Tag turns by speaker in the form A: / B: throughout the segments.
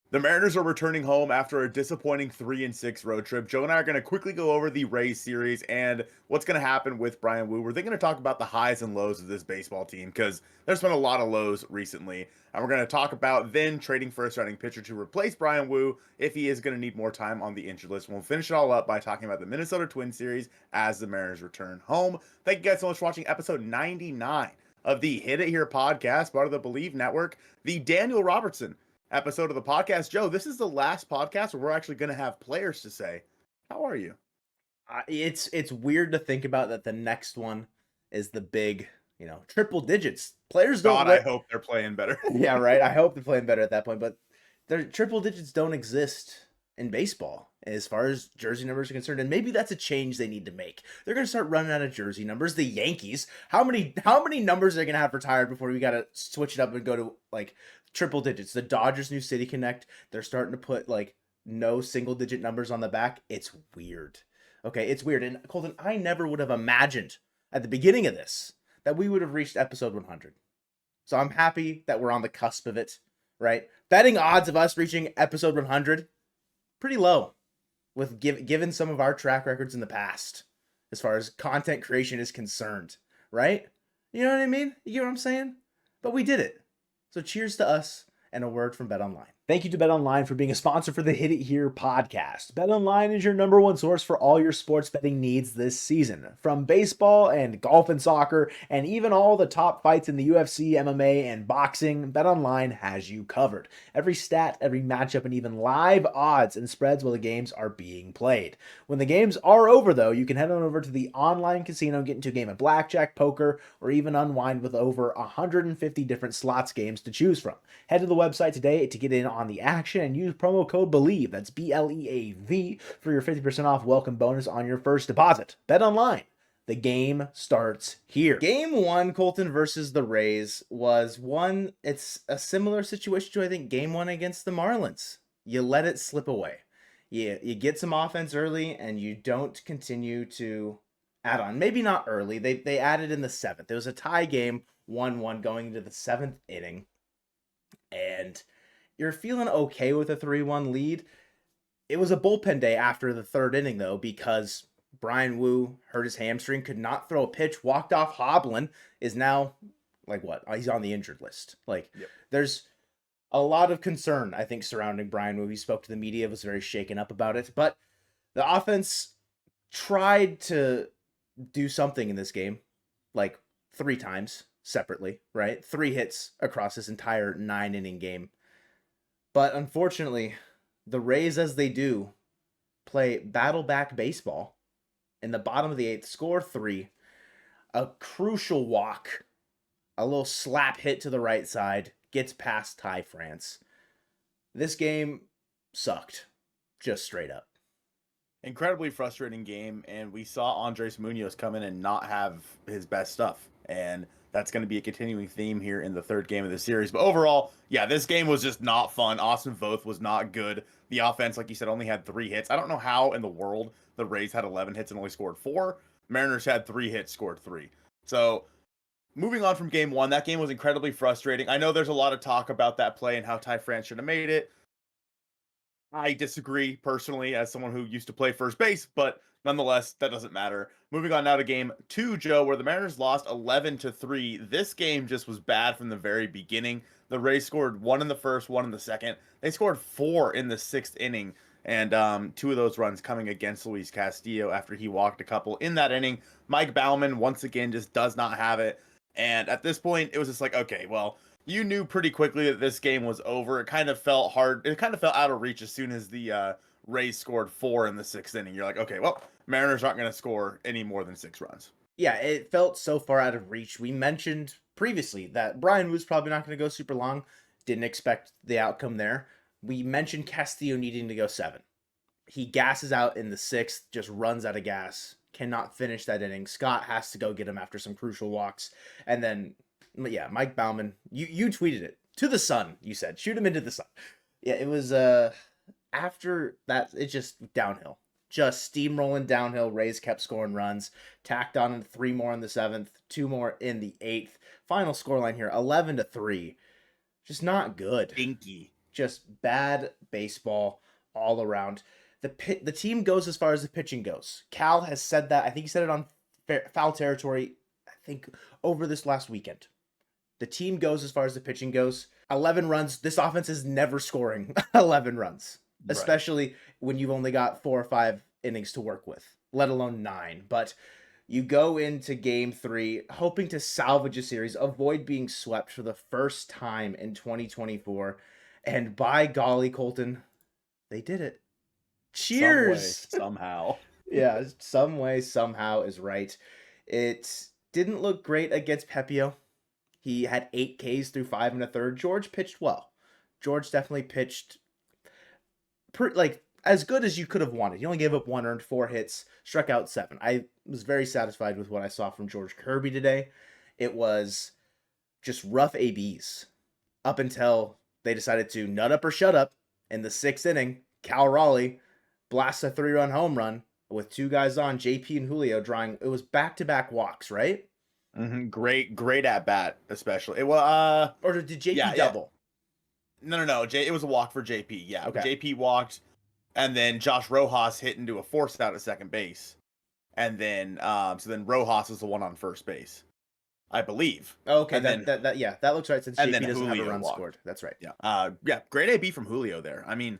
A: The Mariners are returning home after a disappointing 3-6 road trip. Joe and I are going to quickly go over the Rays series and what's going to happen with Brian Wu. We're then going to talk about the highs and lows of this baseball team because there's been a lot of lows recently. And we're going to talk about then trading for a starting pitcher to replace Brian Wu if he is going to need more time on the injured list. We'll finish it all up by talking about the Minnesota Twins series as the Mariners return home. Thank you guys so much for watching episode 99 of the Hit It Here podcast, part of the Bleav Network. The Daniel Robertson episode of the podcast. Joe, this is the last podcast where we're actually going to have players to say, how are you?
B: It's weird to think about that the next one is the big, triple digits. Players don't
A: God, I hope they're playing better.
B: Yeah, right. I hope they're playing better at that point, but their triple digits don't exist in baseball as far as jersey numbers are concerned, and maybe that's a change they need to make. They're going to start running out of jersey numbers. The Yankees, how many numbers are they going to have retired before we got to switch it up and go to like triple digits? The Dodgers New City Connect, they're starting to put like no single digit numbers on the back. It's weird. Okay, it's weird. And Colton, I never would have imagined at the beginning of this that we would have reached episode 100. So I'm happy that we're on the cusp of it, right? Betting odds of us reaching episode 100, pretty low, with given some of our track records in the past, as far as content creation is concerned, right? You know what I mean? You get what I'm saying? But we did it. So cheers to us, and a word from BetOnline.
C: Thank you to BetOnline for being a sponsor for the Hit It Here podcast. BetOnline is your number one source for all your sports betting needs this season. From baseball and golf and soccer, and even all the top fights in the UFC, MMA, and boxing, BetOnline has you covered. Every stat, every matchup, and even live odds and spreads while the games are being played. When the games are over, though, you can head on over to the online casino and get into a game of blackjack, poker, or even unwind with over 150 different slots games to choose from. Head to the website today to get in on the action and use promo code Bleav, that's BLEAV, for your 50% off welcome bonus on your first deposit. Bet online. The game starts here.
B: Game 1, Colton versus the Rays, it's a similar situation to, I think, Game 1 against the Marlins. You let it slip away. You get some offense early, and you don't continue to add on. Maybe not early. They added in the 7th. It was a tie game, 1-1 going into the 7th inning. And you're feeling okay with a 3-1 lead. It was a bullpen day after the 3rd inning, though, because Brian Wu hurt his hamstring, could not throw a pitch, walked off hobbling, is now, like what? He's on the injured list. There's a lot of concern, I think, surrounding Brian Wu. He spoke to the media, was very shaken up about it. But the offense tried to do something in this game, like 3 times separately, right? 3 hits across this entire 9-inning game. But unfortunately, the Rays, as they do, play battle back baseball in the bottom of the 8th, score 3, a crucial walk, a little slap hit to the right side, gets past Ty France. This game sucked, just straight up.
A: Incredibly frustrating game, and we saw Andres Munoz come in and not have his best stuff. And that's going to be a continuing theme here in the 3rd game of the series. But overall, yeah, this game was just not fun. Austin Voth was not good. The offense, like you said, only had 3 hits. I don't know how in the world the Rays had 11 hits and only scored 4. Mariners had 3 hits, scored 3. So moving on from game 1, that game was incredibly frustrating. I know there's a lot of talk about that play and how Ty France should have made it. I disagree personally as someone who used to play first base, but nonetheless, that doesn't matter. Moving on now to game 2, Joe, where the Mariners lost 11-3. This game just was bad from the very beginning. The Rays scored 1 in the 1st, 1 in the 2nd. They scored 4 in the 6th inning, and 2 of those runs coming against Luis Castillo after he walked a couple in that inning. Mike Baumann, once again, just does not have it. And at this point, it was just like, okay, well, you knew pretty quickly that this game was over. It kind of felt hard. It kind of felt out of reach as soon as the Rays scored 4 in the 6th inning. You're like, okay, well, Mariners aren't going to score any more than 6 runs.
B: Yeah, it felt so far out of reach. We mentioned previously that Brian was probably not going to go super long. Didn't expect the outcome there. We mentioned Castillo needing to go 7. He gasses out in the 6th, just runs out of gas, cannot finish that inning. Scott has to go get him after some crucial walks. And then, yeah, Mike Baumann, you tweeted it. To the sun, you said. Shoot him into the sun. Yeah, it was, after that, it just downhill. Just steamrolling downhill. Rays kept scoring runs. Tacked on 3 more in the 7th, 2 more in the 8th. Final scoreline here, 11-3. Just not good.
A: Stinky.
B: Just bad baseball all around. The team goes as far as the pitching goes. Cal has said that. I think he said it on Foul Territory, I think, over this last weekend. The team goes as far as the pitching goes. 11 runs. This offense is never scoring 11 runs, especially when you've only got 4 or 5 innings to work with, let alone 9. But you go into game 3 hoping to salvage a series, avoid being swept for the first time in 2024. And by golly, Colton, they did it. Cheers!
A: Somehow.
B: Yeah, some way, somehow is right. It didn't look great against Pepio. He had 8 Ks through 5 1/3. George pitched well. George definitely pitched as good as you could have wanted. He only gave up 1 earned, 4 hits, struck out 7. I was very satisfied with what I saw from George Kirby today. It was just rough ABs up until they decided to nut up or shut up in the 6th inning. Cal Raleigh blasts a 3-run home run with 2 guys on, JP and Julio drawing. It was back-to-back walks, right?
A: Mm-hmm. Great at bat, especially. It was
B: or did JP double?
A: Yeah. No. It was a walk for JP. Yeah.
B: Okay.
A: JP walked, and then Josh Rojas hit into a force out at second base, and then then Rojas was the one on first base, I believe.
B: Okay,
A: and
B: that looks right since JP doesn't have a run
A: walked.
B: scored. That's right.
A: Yeah. Great AB from Julio there. I mean,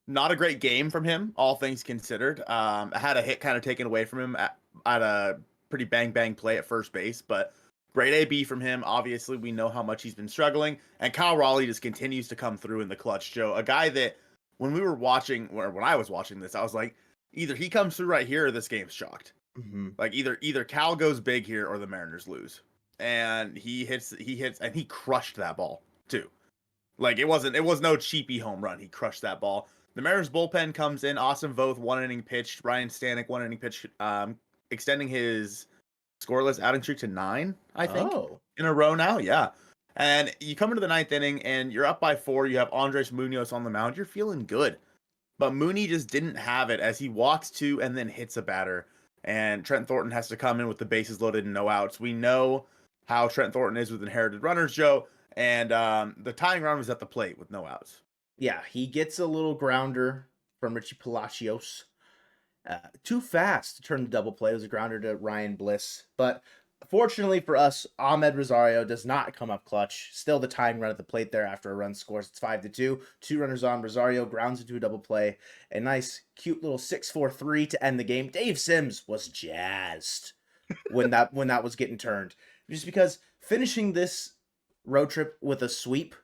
A: not a great game from him, all things considered. I had a hit kind of taken away from him at a pretty bang play at first base, but great AB from him. Obviously, we know how much he's been struggling, and Kyle Raleigh just continues to come through in the clutch, Joe. A guy that when I was watching this, I was like, either he comes through right here or this game's chalked.
B: Mm-hmm.
A: Like either Cal goes big here or the Mariners lose. And he hits, and he crushed that ball too. Like it was no cheapy home run. He crushed that ball. The Mariners bullpen comes in. Austin Voth 1 inning pitched. Ryan Stanek 1 inning pitched, extending his scoreless outing streak to 9, I think, in a row now. Yeah. And you come into the 9th inning and you're up by 4. You have Andres Munoz on the mound. You're feeling good. But Mooney just didn't have it as he walks 2 and then hits a batter. And Trent Thornton has to come in with the bases loaded and no outs. We know how Trent Thornton is with inherited runners, Joe. And the tying run was at the plate with no outs.
B: Yeah, he gets a little grounder from Richie Palacios. Too fast to turn the double play. It was a grounder to Ryan Bliss. But fortunately for us, Ahmed Rosario does not come up clutch. Still the tying run at the plate there after a run scores. It's 5-2. 2 runners on. Rosario grounds into a double play. A nice, cute little 6-4-3 to end the game. Dave Sims was jazzed when that was getting turned. Just because finishing this road trip with a sweep,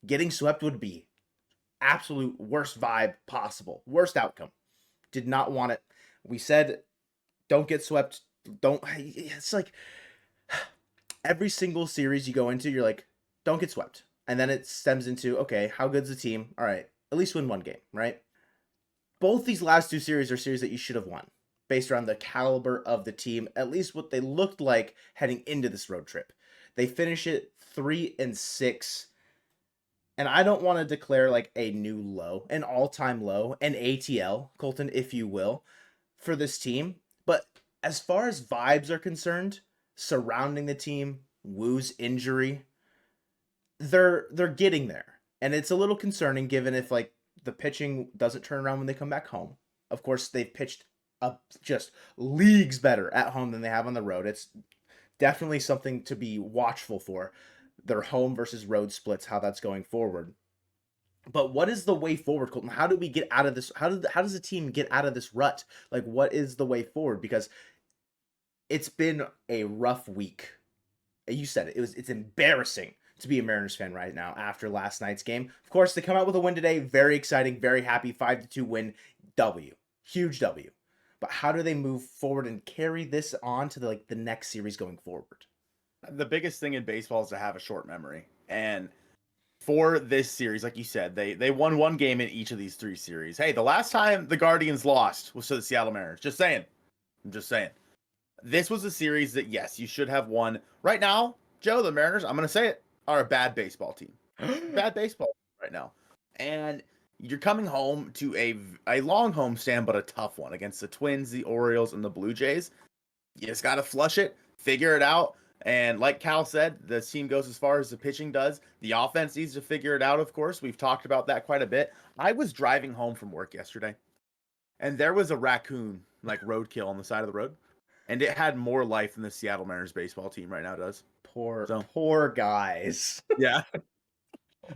B: getting swept would be absolute worst vibe possible. Worst outcome. Did not want it. We said, don't get swept. It's like every single series you go into, you're like, don't get swept. And then it stems into, okay, how good's the team? All right, at least win 1 game, right? Both these last 2 series are series that you should have won based around the caliber of the team, at least what they looked like heading into this road trip. They finish it 3-6. And I don't want to declare like a new low, an all-time low, an ATL, Colton, if you will, for this team. But as far as vibes are concerned, surrounding the team, Woo's injury, they're getting there. And it's a little concerning given if like the pitching doesn't turn around when they come back home. Of course, they've pitched up just leagues better at home than they have on the road. It's definitely something to be watchful for. Their home versus road splits, how that's going forward. But what is the way forward, Colton? How do we get out of this? How does the team get out of this rut? Like, what is the way forward? Because it's been a rough week. You said it. It's embarrassing to be a Mariners fan right now after last night's game. Of course, they come out with a win today. Very exciting, very happy. 5-2 win. W. Huge W. But how do they move forward and carry this on to the next series going forward?
A: The biggest thing in baseball is to have a short memory. And for this series, like you said, they won 1 game in each of these 3 series. Hey, the last time the Guardians lost was to the Seattle Mariners. Just saying. I'm just saying. This was a series that, yes, you should have won. Right now, Joe, the Mariners, I'm going to say it, are a bad baseball team. Bad baseball right now. And you're coming home to a long homestand, but a tough one against the Twins, the Orioles, and the Blue Jays. You just got to flush it, figure it out. And like Cal said, the team goes as far as the pitching does. The offense needs to figure it out, of course. We've talked about that quite a bit. I was driving home from work yesterday, and there was a raccoon, like roadkill on the side of the road. And it had more life than the Seattle Mariners baseball team right now does.
B: Poor guys.
A: Yeah.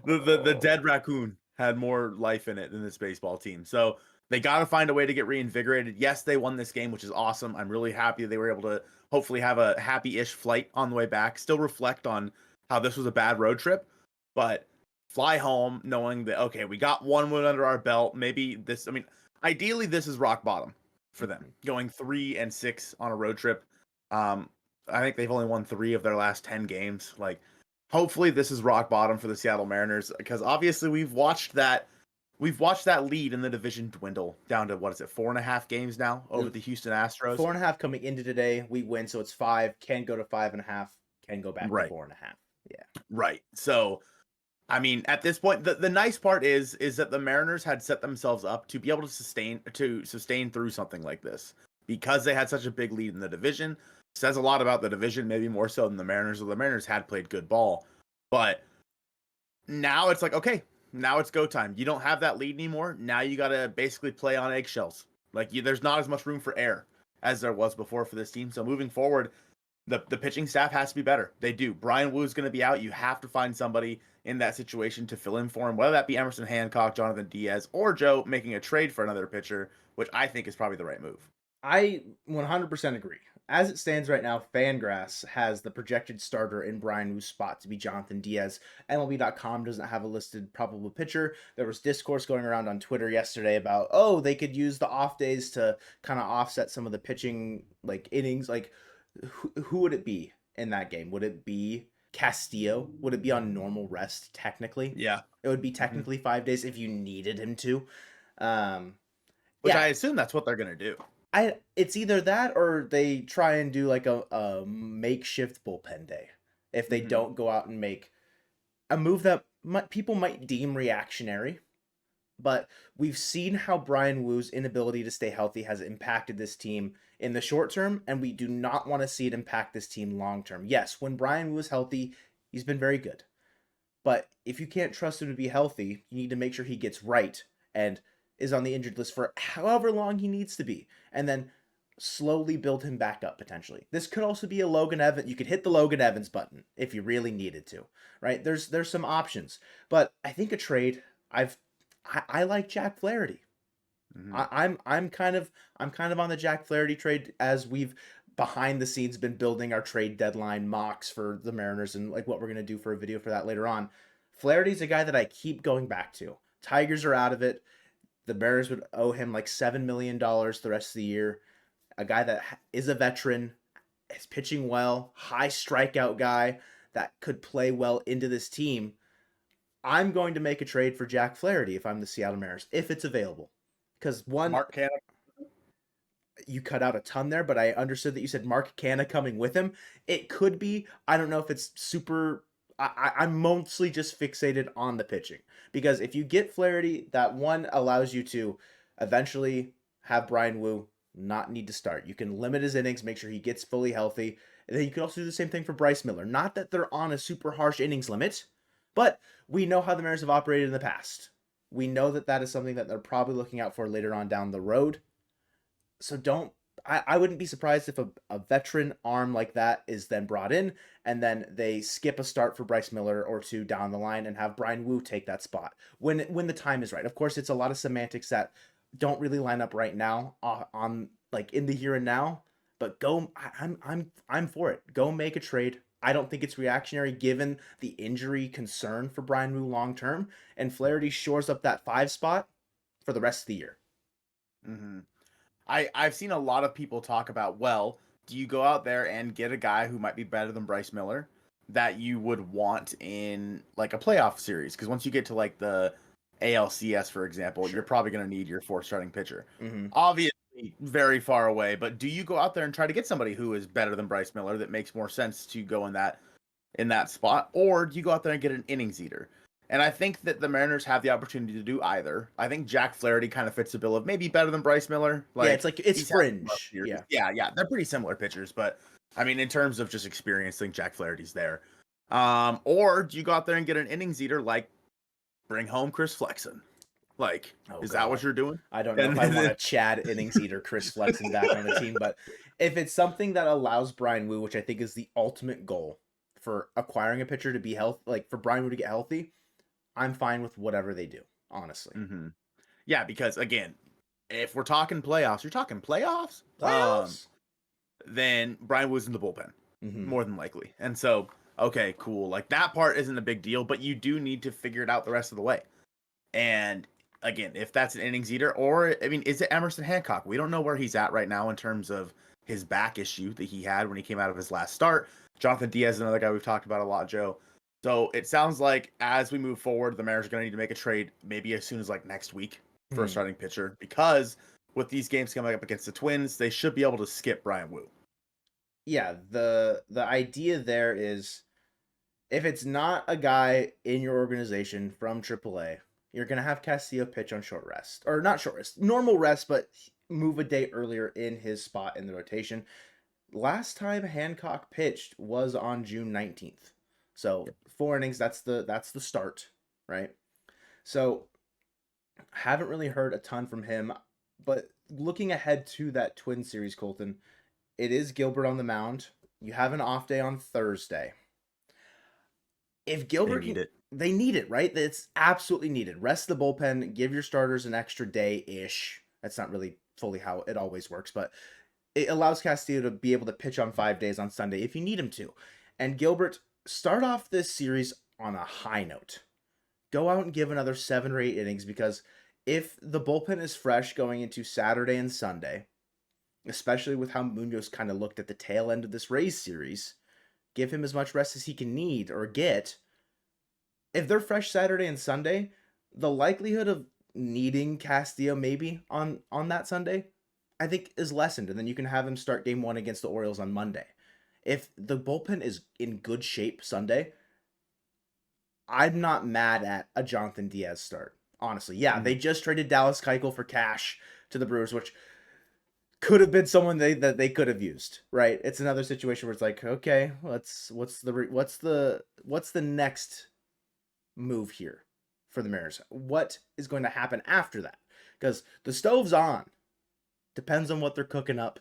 A: The dead raccoon had more life in it than this baseball team. So they got to find a way to get reinvigorated. Yes, they won this game, which is awesome. I'm really happy they were able to hopefully have a happy-ish flight on the way back. Still reflect on how this was a bad road trip, but fly home knowing that, okay, we got one win under our belt. Maybe this, I mean, ideally this is rock bottom for them. Going 3-6 on a road trip. I think they've only won 3 of their last 10 games. Like, hopefully this is rock bottom for the Seattle Mariners, because obviously we've watched that lead in the division dwindle down to, what is it, 4.5 games now over the Houston Astros.
B: 4.5 coming into today. We win, so it's 5. Can go to 5.5. Can go back to 4.5. Yeah.
A: Right. So, I mean, at this point, the nice part is that the Mariners had set themselves up to be able to sustain through something like this, because they had such a big lead in the division. Says a lot about the division, maybe more so than the Mariners. The Mariners had played good ball, but now it's like, okay, now it's go time. You don't have that lead anymore. Now you got to basically play on eggshells. Like, there's not as much room for error as there was before for this team. So moving forward, the pitching staff has to be better. They do. Brian Woo's going to be out. You have to find somebody in that situation to fill in for him, whether that be Emerson Hancock, Jonathan Diaz, or Joe making a trade for another pitcher, which I think is probably the right move.
B: I 100% agree. As it stands right now, Fangraphs has the projected starter in Brian Woo's spot to be Jonathan Diaz. MLB.com doesn't have a listed probable pitcher. There was discourse going around on Twitter yesterday about, oh, they could use the off days to kind of offset some of the pitching, like, innings. Like, who would it be in that game? Would it be Castillo? Would it be on normal rest, technically?
A: Yeah.
B: It would be technically 5 days if you needed him to.
A: Which I assume that's what they're going to do.
B: It's either that or they try and do like a makeshift bullpen day if they don't go out and make a move that people might deem reactionary. But we've seen how Brian Woo's inability to stay healthy has impacted this team in the short term, and we do not want to see it impact this team long term. Yes, when Brian Woo is healthy, he's been very good. But if you can't trust him to be healthy, you need to make sure he gets right and is on the injured list for however long he needs to be, and then slowly build him back up potentially. This could also be a Logan Evans. You could hit the Logan Evans button if you really needed to, right? There's some options, but I think a trade. I like Jack Flaherty. I'm kind of on the Jack Flaherty trade, as we've behind the scenes been building our trade deadline mocks for the Mariners and like what we're gonna do for a video for that later on. Flaherty's a guy that I keep going back to. Tigers are out of it. The Mariners would owe him like $7 million the rest of the year. A guy that is a veteran, is pitching well, high strikeout guy that could play well into this team. I'm going to make a trade for Jack Flaherty if I'm the Seattle Mariners, if it's available. Because
A: Mark Canha.
B: You cut out a ton there, but I understood that you said Mark Canha coming with him. It could be. I don't know if it's super. I'm mostly just fixated on the pitching, because if you get Flaherty, that one allows you to eventually have Brian Woo not need to start. You can limit his innings, make sure he gets fully healthy. And then you can also do the same thing for Bryce Miller. Not that they're on a super harsh innings limit, but we know how the Mariners have operated in the past. We know that is something that they're probably looking out for later on down the road. So I wouldn't be surprised if a veteran arm like that is then brought in, and then they skip a start for Bryce Miller or two down the line and have Brian Woo take that spot when the time is right. Of course, it's a lot of semantics that don't really line up right now on like in the here and now. But I'm for it. Go make a trade. I don't think it's reactionary given the injury concern for Brian Woo long term, and Flaherty shores up that 5 spot for the rest of the year.
A: I've seen a lot of people talk about, well, do you go out there and get a guy who might be better than Bryce Miller that you would want in like a playoff series? Because once you get to like the ALCS, for example, you're probably going to need your 4th starting pitcher. Obviously, very far away, but do you go out there and try to get somebody who is better than Bryce Miller that makes more sense to go in that spot, or do you go out there and get an innings eater? And I think that the Mariners have the opportunity to do either. I think Jack Flaherty kind of fits the bill of maybe better than Bryce Miller.
B: Like, yeah, it's fringe.
A: Yeah, they're pretty similar pitchers, but I mean, in terms of just experience, I think Jack Flaherty's there. Or do you go out there and get an innings eater like bring home Chris Flexen? Like,
B: Oh
A: is that what
B: God.
A: you're doing?
B: I don't know
A: And
B: if I want a Chad innings eater Chris Flexen back on the team, but if it's something that allows Brian Wu, which I think is the ultimate goal for acquiring a pitcher to be healthy, like for Brian Wu to get healthy, I'm fine with whatever they do, honestly.
A: mm-hmm. Yeah, because again, if we're talking playoffs, you're talking playoffs.
B: Playoffs?
A: Then Brian Wu's in the bullpen,
B: Mm-hmm.
A: more than likely. And so, okay, cool. Like that part isn't a big deal, but you do need to figure it out the rest of the way. And again, if that's an innings eater, or I mean, is it Emerson Hancock? We don't know where he's at right now in terms of his back issue that he had when he came out of his last start. Jonathan Diaz is another guy we've talked about a lot, Joe. So it sounds like as we move forward, the Mariners are going to need to make a trade maybe as soon as like next week for a starting pitcher, because with these games coming up against the Twins, they should be able to skip Brian Wu.
B: Yeah, the idea there is if it's not a guy in your organization from AAA, you're gonna have Castillo pitch on short rest, or not short rest, normal rest, but move a day earlier in his spot in the rotation. Last time Hancock pitched was on June 19th, so 4 innings. That's the start, right? So haven't really heard a ton from him, but looking ahead to that Twin series, Colton, it is Gilbert on the mound. You have an off day on Thursday. If Gilbert
A: need it.
B: they need it, right? It's absolutely needed. Rest the bullpen, give your starters an extra day ish. That's not really fully how it always works, but it allows Castillo to be able to pitch on 5 days on Sunday if you need him to. And Gilbert, start off this series on a high note. Go out and give another 7 or 8 innings, because if the bullpen is fresh going into Saturday and Sunday, especially with how Munoz kind of looked at the tail end of this Rays series, give him as much rest as he can need or get. If they're fresh Saturday and Sunday, the likelihood of needing Castillo maybe on that Sunday, I think, is lessened, and then you can have him start game 1 against the Orioles on Monday. If the bullpen is in good shape Sunday, I'm not mad at a Jonathan Diaz start. Honestly, yeah, they just traded Dallas Keuchel for cash to the Brewers, which could have been someone that they could have used, right? It's another situation where it's like, okay, what's the next move here for the Mariners? What is going to happen after that? Because the stove's on. Depends on what they're cooking up.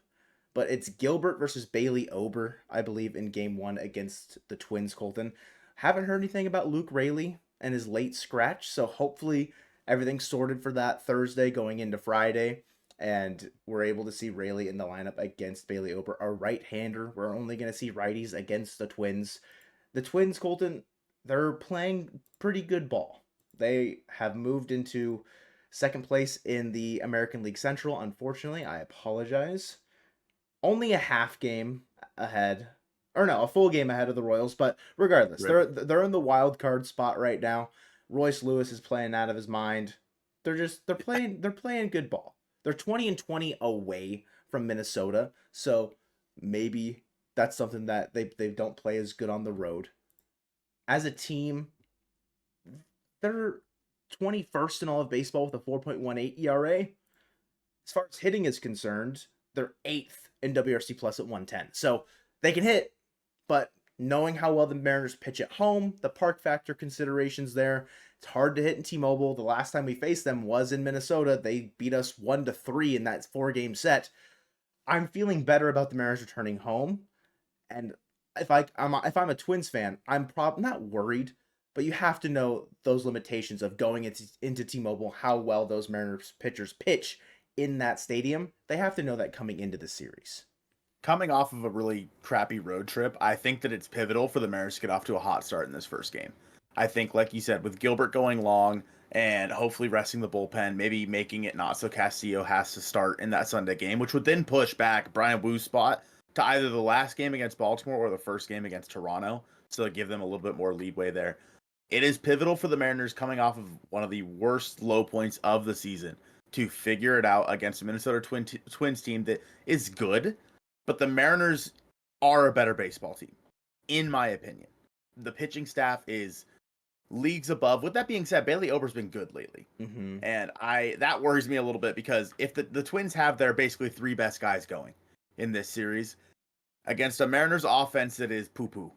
B: But it's Gilbert versus Bailey Ober, I believe, in game 1 against the Twins, Colton. Haven't heard anything about Luke Raley and his late scratch, so hopefully everything's sorted for that Thursday going into Friday, and we're able to see Raley in the lineup against Bailey Ober, a right-hander. We're only going to see righties against the Twins. The Twins, Colton, they're playing pretty good ball. They have moved into second place in the American League Central. Unfortunately, I apologize. Only a half game ahead, or no, a full game ahead of the Royals. But regardless, they're in the wild card spot right now. Royce Lewis is playing out of his mind. They're playing good ball. They're 20-20 away from Minnesota, so maybe that's something that they don't play as good on the road. As a team, they're 21st in all of baseball with a 4.18 ERA. As far as hitting is concerned, they're 8th in WRC plus at 110. So they can hit, but knowing how well the Mariners pitch at home, the park factor considerations there, it's hard to hit in T-Mobile. The last time we faced them was in Minnesota. They beat us 1-3 in that 4-game set. I'm feeling better about the Mariners returning home, and if I'm a Twins fan, I'm not worried, but you have to know those limitations of going into T-Mobile, how well those Mariners pitchers pitch in that stadium. They have to know that coming into the series.
A: Coming off of a really crappy road trip, I think that it's pivotal for the Mariners to get off to a hot start in this first game. I think, like you said, with Gilbert going long and hopefully resting the bullpen, maybe making it not so Castillo has to start in that Sunday game, which would then push back Brian Wu's spot to either the last game against Baltimore or the first game against Toronto, so to give them a little bit more leeway there. It is pivotal for the Mariners coming off of one of the worst low points of the season to figure it out against a Minnesota Twins team that is good, but the Mariners are a better baseball team, in my opinion. The pitching staff is leagues above. With that being said, Bailey Ober's been good lately.
B: Mm-hmm.
A: And that worries me a little bit, because if the Twins have their basically 3 best guys going in this series, against a Mariners offense that is poo-poo.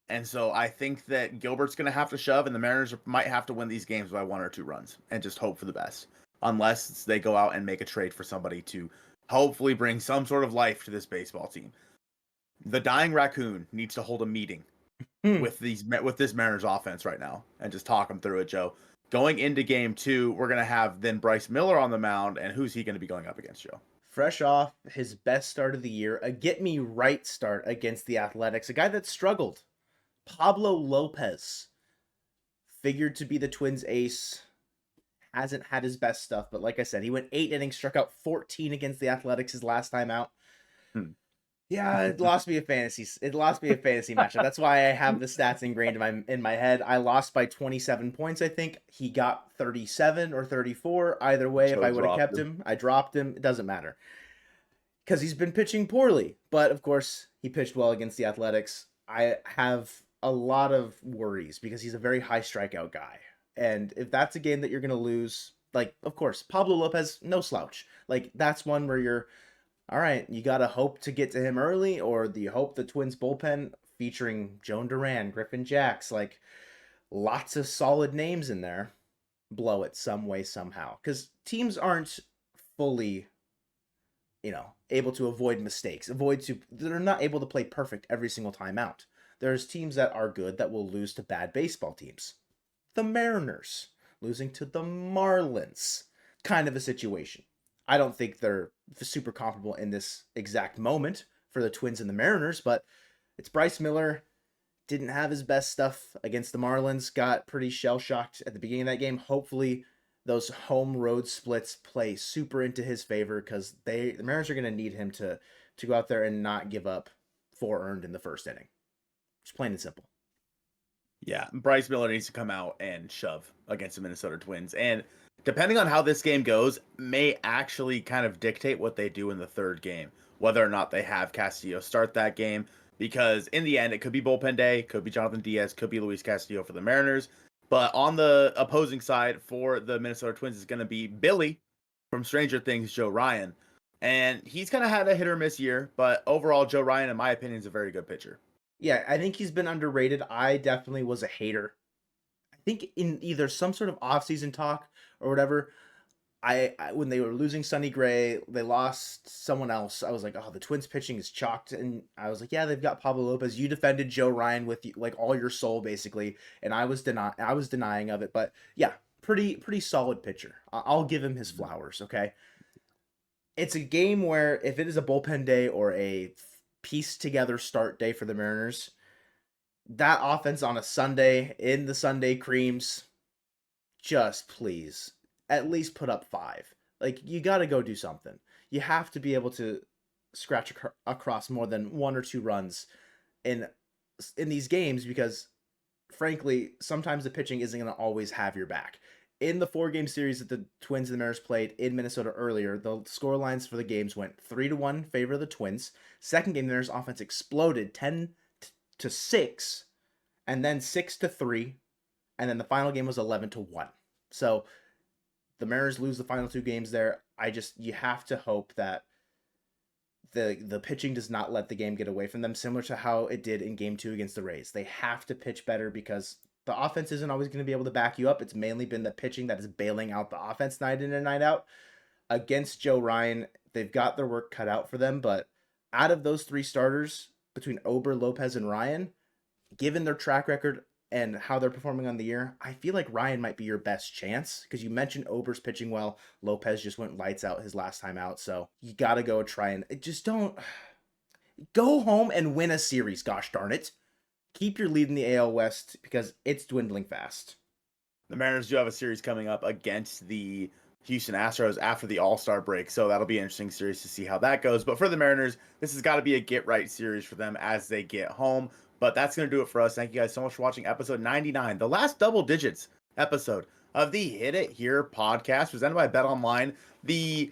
A: And so I think that Gilbert's going to have to shove, and the Mariners might have to win these games by 1 or 2 runs and just hope for the best. Unless they go out and make a trade for somebody to hopefully bring some sort of life to this baseball team. The dying raccoon needs to hold a meeting with this Mariners offense right now and just talk them through it, Joe. Going into game 2, we're going to have then Bryce Miller on the mound, and who's he going to be going up against, Joe?
B: Fresh off his best start of the year, a get-me-right start against the Athletics, a guy that struggled. Pablo Lopez, figured to be the Twins' ace, hasn't had his best stuff, but like I said, he went 8 innings, struck out 14 against the Athletics his last time out. Yeah, it lost me a fantasy matchup. That's why I have the stats ingrained in my head. I lost by 27 points, I think. He got 37 or 34. Either way, if I would have kept him, I dropped him. It doesn't matter. Because he's been pitching poorly. But, of course, he pitched well against the Athletics. I have a lot of worries because he's a very high strikeout guy. And if that's a game that you're going to lose, like, of course, Pablo Lopez, no slouch. Like, that's one where you're, all right, you got to hope to get to him early, or do you hope the Twins bullpen featuring Joan Duran, Griffin Jacks, like lots of solid names in there, blow it some way, somehow. Because teams aren't fully, able to avoid mistakes. They're not able to play perfect every single time out. There's teams that are good that will lose to bad baseball teams. The Mariners losing to the Marlins, kind of a situation. I don't think they're super comparable in this exact moment for the Twins and the Mariners, but it's Bryce Miller. Didn't have his best stuff against the Marlins. Got pretty shell-shocked at the beginning of that game. Hopefully, those home-road splits play super into his favor because the Mariners are going to need him to go out there and not give up 4 earned in the first inning. Just plain and simple.
A: Yeah, Bryce Miller needs to come out and shove against the Minnesota Twins. And depending on how this game goes, may actually kind of dictate what they do in the third game, whether or not they have Castillo start that game. Because in the end, it could be bullpen day, could be Jonathan Diaz, could be Luis Castillo for the Mariners. But on the opposing side for the Minnesota Twins is going to be Billy from Stranger Things, Joe Ryan. And he's kind of had a hit or miss year, but overall, Joe Ryan, in my opinion, is a very good pitcher.
B: Yeah, I think he's been underrated. I definitely was a hater. I think in either some sort of offseason talk or whatever, I when they were losing Sonny Gray, they lost someone else. I was like, oh, the Twins pitching is chalked, and I was like, yeah, they've got Pablo Lopez. You defended Joe Ryan with like all your soul, basically, and I was denying of it. But yeah, pretty solid pitcher. I'll give him his flowers. Okay, it's a game where if it is a bullpen day or a piece together start day for the Mariners, that offense on a Sunday in the Sunday creams, just please at least put up 5. Like, you got to go do something. You have to be able to scratch across more than 1 or 2 runs in these games because, frankly, sometimes the pitching isn't going to always have your back. In the 4-game series that the Twins and the Mariners played in Minnesota earlier, the score lines for the games went 3-1 favor of the Twins. Second game, the Mariners offense exploded 10-6, and then 6-3, and then the final game was 11-1. So the Mariners lose the final 2 games there. You have to hope that the pitching does not let the game get away from them, similar to how it did in game 2 against the Rays. They have to pitch better because the offense isn't always going to be able to back you up. It's mainly been the pitching that is bailing out the offense night in and night out. Against Joe Ryan, they've got their work cut out for them, but out of those 3 starters, between Ober, Lopez, and Ryan, given their track record and how they're performing on the year, I feel like Ryan might be your best chance because you mentioned Ober's pitching well. Lopez just went lights out his last time out, so you got to go try and just don't go home and win a series, gosh darn it. Keep your lead in the AL West because it's dwindling fast.
A: The Mariners do have a series coming up against the Houston Astros after the All-Star break, so that'll be an interesting series to see how that goes. But for the Mariners, this has got to be a get-right series for them as they get home. But that's going to do it for us. Thank you guys so much for watching episode 99, the last double digits episode of the Hit It Here podcast, presented by BetOnline. The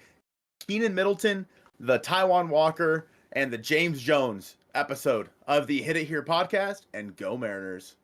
A: Keenan Middleton, the Taiwan Walker, and the James Jones episode of the Hit It Here podcast, and go Mariners.